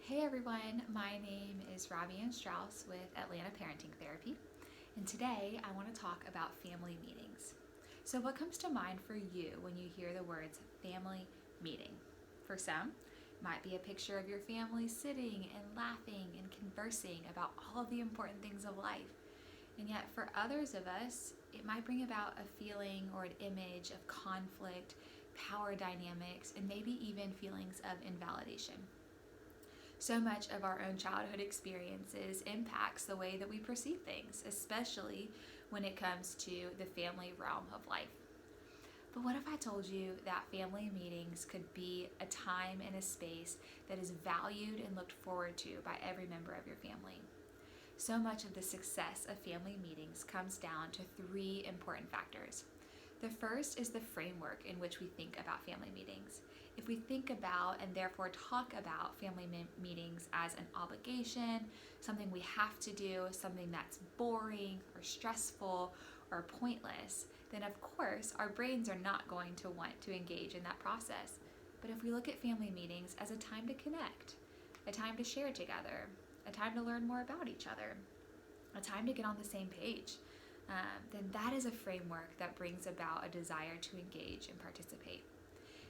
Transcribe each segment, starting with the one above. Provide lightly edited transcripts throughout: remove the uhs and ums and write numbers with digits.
Hey everyone, my name is Robbie Ann Strauss with Atlanta Parenting Therapy, and today I want to talk about family meetings. So, what comes to mind for you when you hear the words family meeting? For some, it might be a picture of your family sitting and laughing and conversing about all of the important things of life. And yet, for others of us, it might bring about a feeling or an image of conflict, power dynamics, and maybe even feelings of invalidation. So much of our own childhood experiences impacts the way that we perceive things, especially when it comes to the family realm of life. But what if I told you that family meetings could be a time and a space that is valued and looked forward to by every member of your family? So much of the success of family meetings comes down to three important factors. The first is the framework in which we think about family meetings. If we think about and therefore talk about family meetings as an obligation, something we have to do, something that's boring or stressful or pointless, then of course our brains are not going to want to engage in that process. But if we look at family meetings as a time to connect, a time to share together, a time to learn more about each other, a time to get on the same page, then that is a framework that brings about a desire to engage and participate.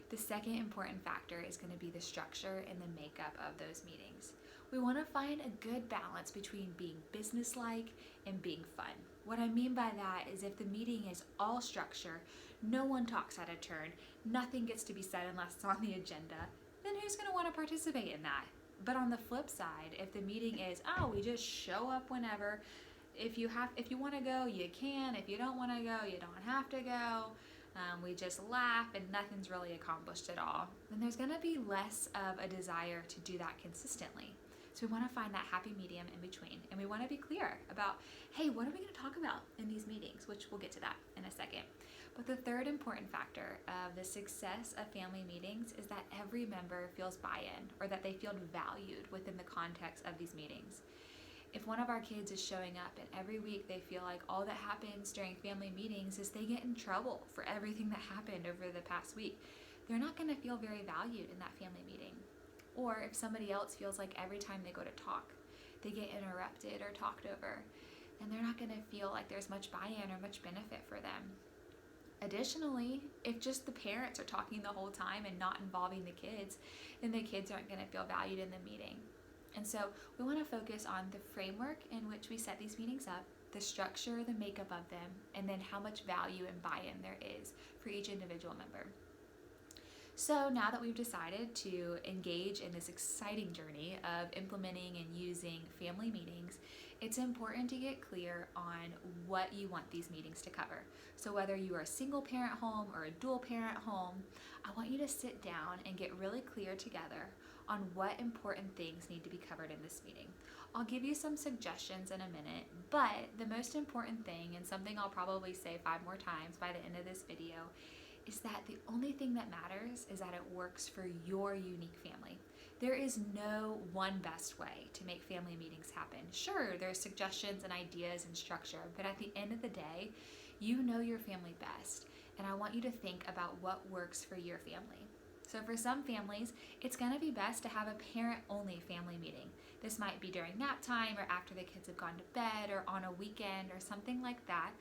The second important factor is going to be the structure and the makeup of those meetings. We want to find a good balance between being businesslike and being fun. What I mean by that is if the meeting is all structure, no one talks out of turn, nothing gets to be said unless it's on the agenda, then who's going to want to participate in that? But on the flip side, if the meeting is, we just show up whenever, if you want to go, you can. If you don't want to go, you don't have to go. We just laugh and nothing's really accomplished at all. Then there's going to be less of a desire to do that consistently. So we want to find that happy medium in between, and we want to be clear about, hey, what are we going to talk about in these meetings, which we'll get to that in a second. But the third important factor of the success of family meetings is that every member feels buy-in, or that they feel valued within the context of these meetings. If one of our kids is showing up and every week they feel like all that happens during family meetings is they get in trouble for everything that happened over the past week, they're not going to feel very valued in that family meeting. Or if somebody else feels like every time they go to talk, they get interrupted or talked over, then they're not going to feel like there's much buy-in or much benefit for them. Additionally, if just the parents are talking the whole time and not involving the kids, then the kids aren't going to feel valued in the meeting. And so we want to focus on the framework in which we set these meetings up, the structure, the makeup of them, and then how much value and buy-in there is for each individual member. So now that we've decided to engage in this exciting journey of implementing and using family meetings, it's important to get clear on what you want these meetings to cover. So whether you are a single parent home or a dual parent home, I want you to sit down and get really clear together on what important things need to be covered in this meeting. I'll give you some suggestions in a minute, but the most important thing, and something I'll probably say 5 more times by the end of this video, is that the only thing that matters is that it works for your unique family. There is no one best way to make family meetings happen. Sure, there's suggestions and ideas and structure, but at the end of the day, you know your family best, and I want you to think about what works for your family. So for some families, it's going to be best to have a parent-only family meeting. This might be during nap time or after the kids have gone to bed or on a weekend or something like that,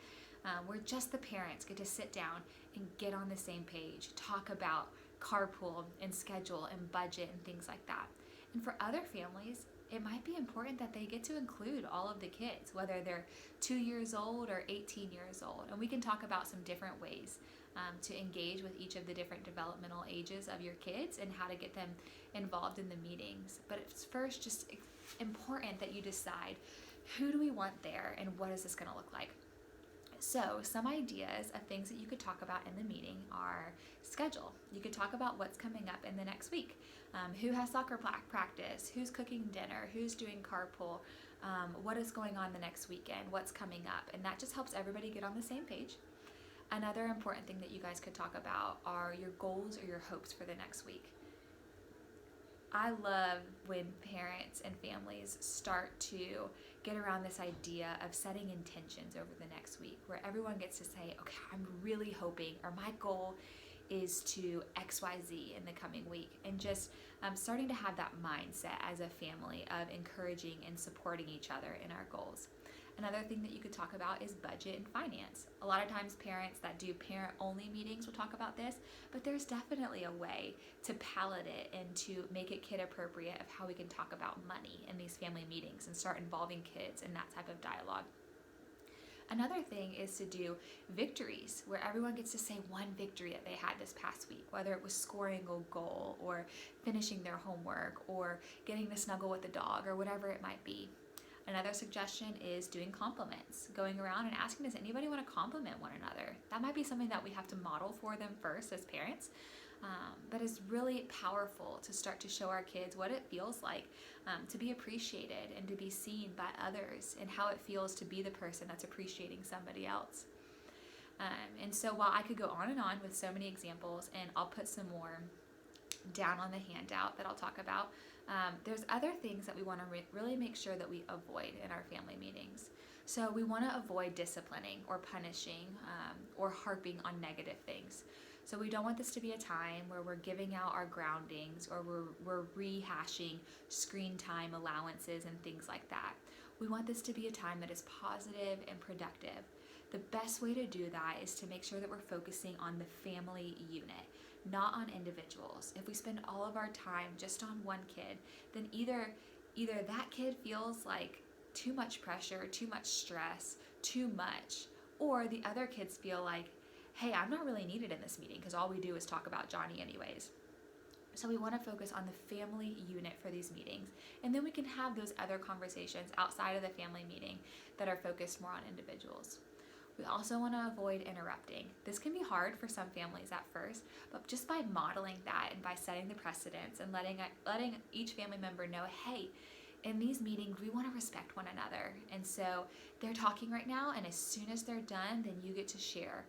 where just the parents get to sit down and get on the same page, talk about carpool and schedule and budget and things like that. And for other families, it might be important that they get to include all of the kids, whether they're 2 years old or 18 years old. And we can talk about some different ways to engage with each of the different developmental ages of your kids and how to get them involved in the meetings. But it's first just important that you decide, who do we want there and what is this going to look like? So some ideas of things that you could talk about in the meeting are schedule. You could talk about what's coming up in the next week. Who has soccer practice? Who's cooking dinner? Who's doing carpool? What is going on the next weekend? What's coming up? And that just helps everybody get on the same page. Another important thing that you guys could talk about are your goals or your hopes for the next week. I love when parents and families start to get around this idea of setting intentions over the next week, where everyone gets to say, okay, I'm really hoping, or my goal is to XYZ in the coming week, and just starting to have that mindset as a family of encouraging and supporting each other in our goals. Another thing that you could talk about is budget and finance. A lot of times parents that do parent-only meetings will talk about this, but there's definitely a way to palette it and to make it kid appropriate of how we can talk about money in these family meetings and start involving kids in that type of dialogue. Another thing is to do victories, where everyone gets to say one victory that they had this past week, whether it was scoring a goal or finishing their homework or getting to snuggle with the dog or whatever it might be. Another suggestion is doing compliments, going around and asking, does anybody want to compliment one another? That might be something that we have to model for them first as parents, but it's really powerful to start to show our kids what it feels like to be appreciated and to be seen by others, and how it feels to be the person that's appreciating somebody else. And so while I could go on and on with so many examples, and I'll put some more down on the handout that I'll talk about, there's other things that we want to really make sure that we avoid in our family meetings. So we want to avoid disciplining or punishing or harping on negative things. So we don't want this to be a time where we're giving out our groundings or we're rehashing screen time allowances and things like that. We want this to be a time that is positive and productive. The best way to do that is to make sure that we're focusing on the family unit, not on individuals. If we spend all of our time just on one kid, then either that kid feels like too much pressure, too much stress, too much, or the other kids feel like, hey, I'm not really needed in this meeting because all we do is talk about Johnny anyways. So we want to focus on the family unit for these meetings, and then we can have those other conversations outside of the family meeting that are focused more on individuals. We also want to avoid interrupting. This can be hard for some families at first, but just by modeling that and by setting the precedents and letting each family member know, hey, in these meetings, we want to respect one another. And so they're talking right now, and as soon as they're done, then you get to share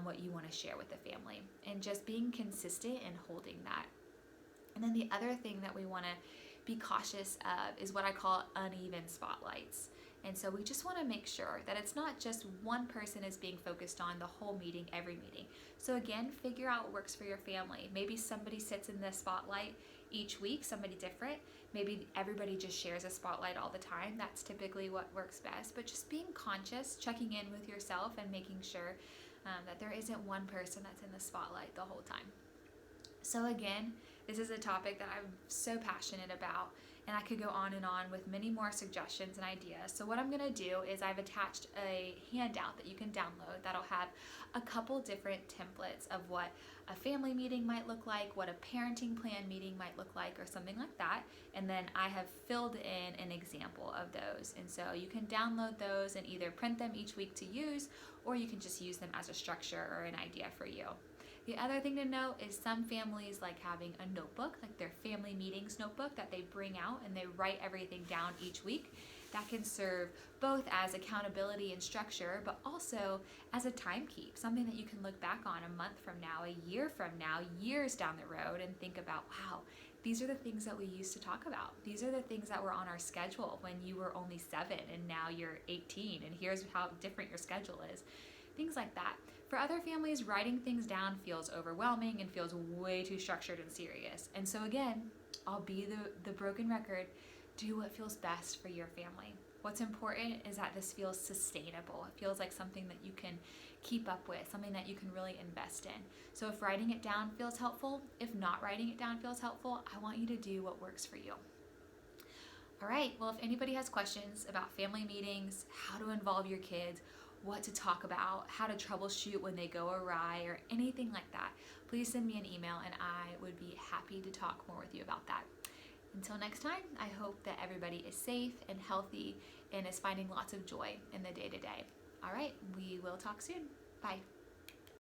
what you want to share with the family, and just being consistent and holding that. And then the other thing that we want to be cautious of is what I call uneven spotlights. And so we just want to make sure that it's not just one person is being focused on the whole meeting, every meeting. So again, figure out what works for your family. Maybe somebody sits in the spotlight each week, somebody different. Maybe everybody just shares a spotlight all the time. That's typically what works best. But just being conscious, checking in with yourself, and making sure that there isn't one person that's in the spotlight the whole time. So again, this is a topic that I'm so passionate about, and I could go on and on with many more suggestions and ideas. So what I'm going to do is I've attached a handout that you can download that'll have a couple different templates of what a family meeting might look like, what a parenting plan meeting might look like, or something like that. And then I have filled in an example of those. And so you can download those and either print them each week to use, or you can just use them as a structure or an idea for you. The other thing to note is some families like having a notebook, like their family meetings notebook that they bring out and they write everything down each week. That can serve both as accountability and structure, but also as a time keep, something that you can look back on a month from now, a year from now, years down the road, and think about, wow, these are the things that we used to talk about. These are the things that were on our schedule when you were only 7 and now you're 18, and here's how different your schedule is. Things like that. For other families, writing things down feels overwhelming and feels way too structured and serious. And so again, I'll be the broken record. Do what feels best for your family. What's important is that this feels sustainable. It feels like something that you can keep up with, something that you can really invest in. So if writing it down feels helpful, if not writing it down feels helpful, I want you to do what works for you. All right, well, if anybody has questions about family meetings, how to involve your kids, what to talk about, how to troubleshoot when they go awry, or anything like that, please send me an email and I would be happy to talk more with you about that. Until next time, I hope that everybody is safe and healthy and is finding lots of joy in the day-to-day. All right, we will talk soon. Bye.